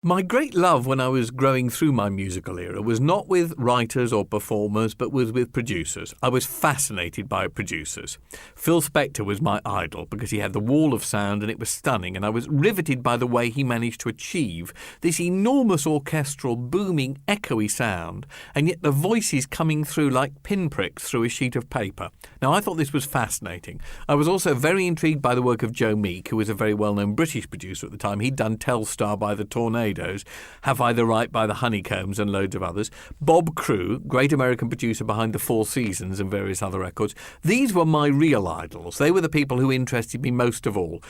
My great love when I was growing through my musical era was not with writers or performers, but was with producers. I was fascinated by producers. Phil Spector was my idol because he had the wall of sound and it was stunning, and I was riveted by the way he managed to achieve this enormous orchestral, booming, echoey sound, and yet the voices coming through like pinpricks through a sheet of paper. Now, I thought this was fascinating. I was also very intrigued by the work of Joe Meek, who was a very well-known British producer at the time. He'd done Telstar by the Tornadoes, Have I the Right by the Honeycombs, and loads of others. Bob Crewe, great American producer behind the Four Seasons and various other records. These were my real idols. They were the people who interested me most of all.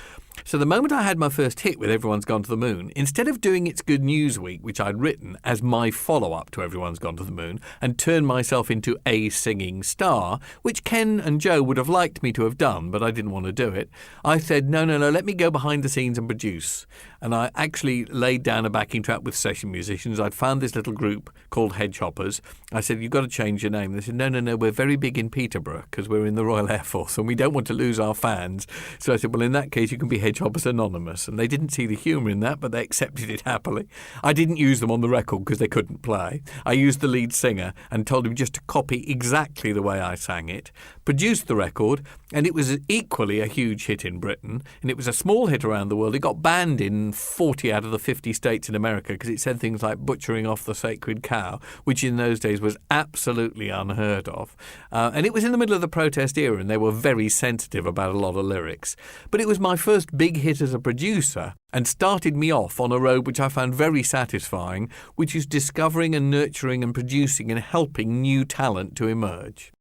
So the moment I had my first hit with Everyone's Gone to the Moon, instead of doing It's Good News Week, which I'd written as my follow-up to Everyone's Gone to the Moon, and turned myself into a singing star, which Ken and Joe would have liked me to have done, but I didn't want to do it, I said, no, let me go behind the scenes and produce. And I actually laid down a backing track with session musicians. I'd found this little group called Hedgehoppers. I said, you've got to change your name. They said, no, we're very big in Peterborough because we're in the Royal Air Force and we don't want to lose our fans. So I said, well, in that case, you can be Hedgehoppers Anonymous. And they didn't see the humour in that, but they accepted it happily. I didn't use them on the record because they couldn't play. I used the lead singer and told him just to copy exactly the way I sang it, produced the record, and it was equally a huge hit in Britain. And it was a small hit around the world. It got banned in 40 out of the 50 states in America because it said things like butchering off the sacred cow, which in those days was absolutely unheard of. And it was in the middle of the protest era, and they were very sensitive about a lot of lyrics. But it was my first big hit as a producer and started me off on a road which I found very satisfying, which is discovering and nurturing and producing and helping new talent to emerge.